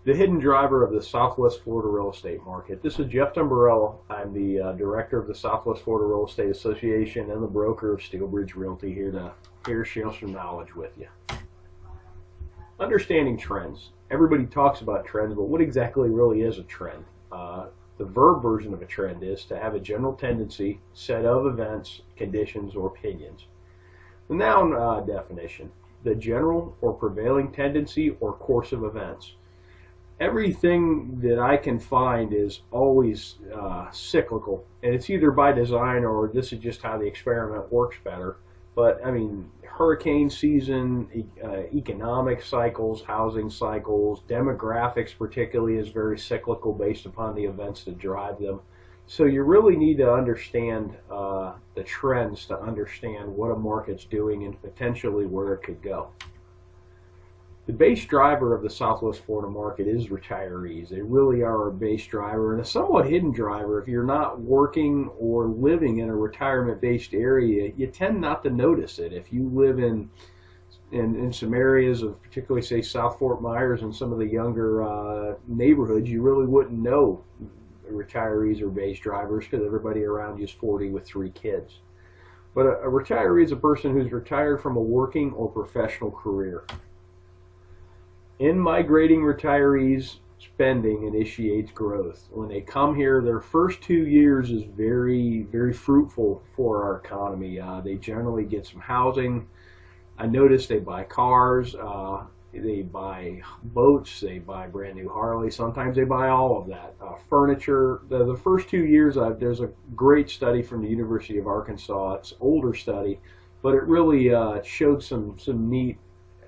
The hidden driver of the Southwest Florida real estate market. This is Jeff Dumbarello. I'm the director of the Southwest Florida Real Estate Association and the broker of Steelbridge Realty, here to share some knowledge with you. Understanding trends. Everybody talks about trends, but what exactly really is a trend? The verb version of a trend is to have a general tendency, set of events, conditions, or opinions. The noun definition: the general or prevailing tendency or course of events. Everything that I can find is always cyclical, and it's either by design or this is just how the experiment works better. But I mean, hurricane season, economic cycles, housing cycles, demographics particularly is very cyclical based upon the events that drive them. So you really need to understand the trends to understand what a market's doing and potentially where it could go. The base driver of the Southwest Florida market is retirees. They really are a base driver and a somewhat hidden driver. If you're not working or living in a retirement-based area, you tend not to notice it. If you live in some areas of particularly, say, South Fort Myers and some of the younger neighborhoods, you really wouldn't know retirees are base drivers because everybody around you is 40 with 3 kids. But a retiree is a person who's retired from a working or professional career. In-migrating retirees, spending initiates growth. When they come here, their first 2 years is very, very fruitful for our economy. They generally get some housing. I noticed they buy cars, they buy boats, they buy brand new Harleys. Sometimes they buy all of that. Furniture. The first 2 years, there's a great study from the University of Arkansas. It's an older study, but it really showed some neat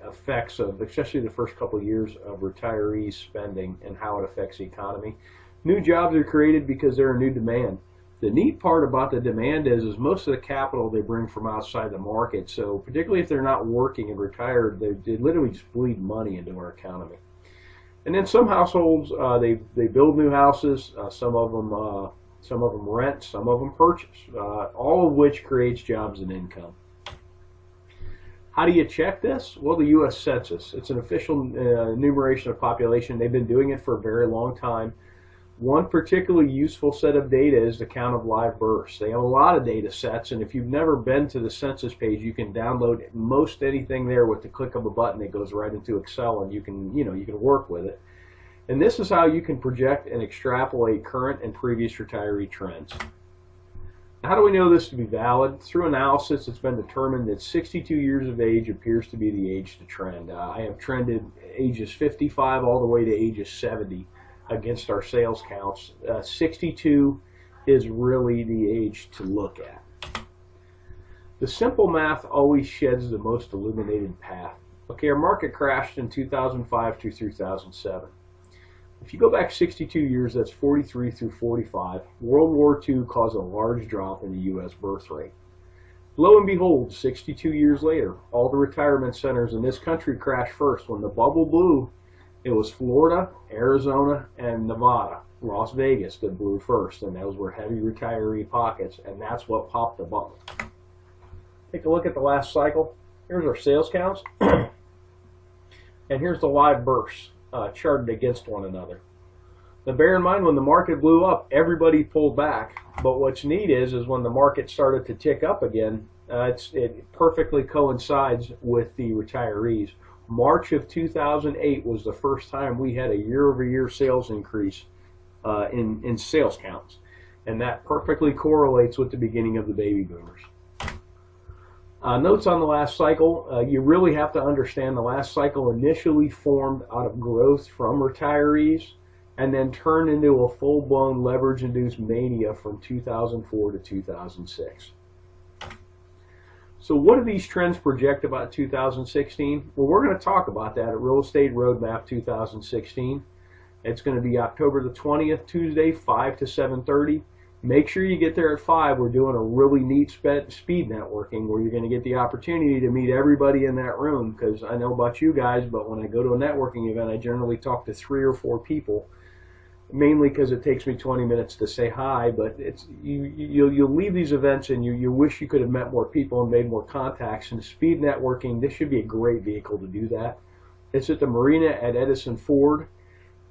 effects of, especially the first couple of years, of retirees spending and how it affects the economy. New jobs are created because they're a new demand. The neat part about the demand is most of the capital they bring from outside the market. So particularly if they're not working and retired, they literally just bleed money into our economy. And then some households, they build new houses. Some of them rent, some of them purchase. All of which creates jobs and income. How do you check this? Well, the U.S. Census. It's an official enumeration of population. They've been doing it for a very long time. One particularly useful set of data is the count of live births. They have a lot of data sets, and if you've never been to the census page, you can download most anything there with the click of a button. It goes right into Excel, and you can work with it. And this is how you can project and extrapolate current and previous retiree trends. How do we know this to be valid? Through analysis, it's been determined that 62 years of age appears to be the age to trend. I have trended ages 55 all the way to ages 70 against our sales counts. 62 is really the age to look at. The simple math always sheds the most illuminated path. Okay, our market crashed in 2005 through 2007. If you go back 62 years, that's 43 through 45, World War II caused a large drop in the U.S. birth rate. Lo and behold, 62 years later, all the retirement centers in this country crashed first. When the bubble blew, it was Florida, Arizona, and Nevada, Las Vegas that blew first, and those were heavy retiree pockets, and that's what popped the bubble. Take a look at the last cycle. Here's our sales counts, and here's the live births. Charted against one another. Now bear in mind, when the market blew up, everybody pulled back, but what's neat is when the market started to tick up again, it perfectly coincides with the retirees. March of 2008 was the first time we had a year-over-year sales increase in sales counts, and that perfectly correlates with the beginning of the baby boomers. Notes on the last cycle. You really have to understand the last cycle initially formed out of growth from retirees and then turned into a full-blown leverage-induced mania from 2004 to 2006. So what do these trends project about 2016? Well, we're going to talk about that at Real Estate Roadmap 2016. It's going to be October the 20th, Tuesday, 5 to 7:30. Make sure you get there at 5. We're doing a really neat speed networking where you're going to get the opportunity to meet everybody in that room, because I know about you guys, but when I go to a networking event, I generally talk to 3 or 4 people, mainly because it takes me 20 minutes to say hi, but you'll leave these events and you wish you could have met more people and made more contacts. And speed networking, this should be a great vehicle to do that. It's at the marina at Edison Ford.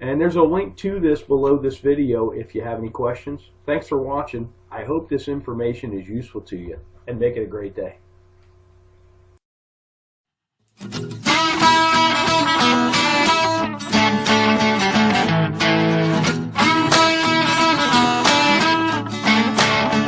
And there's a link to this below this video if you have any questions. Thanks for watching. I hope this information is useful to you, and make it a great day.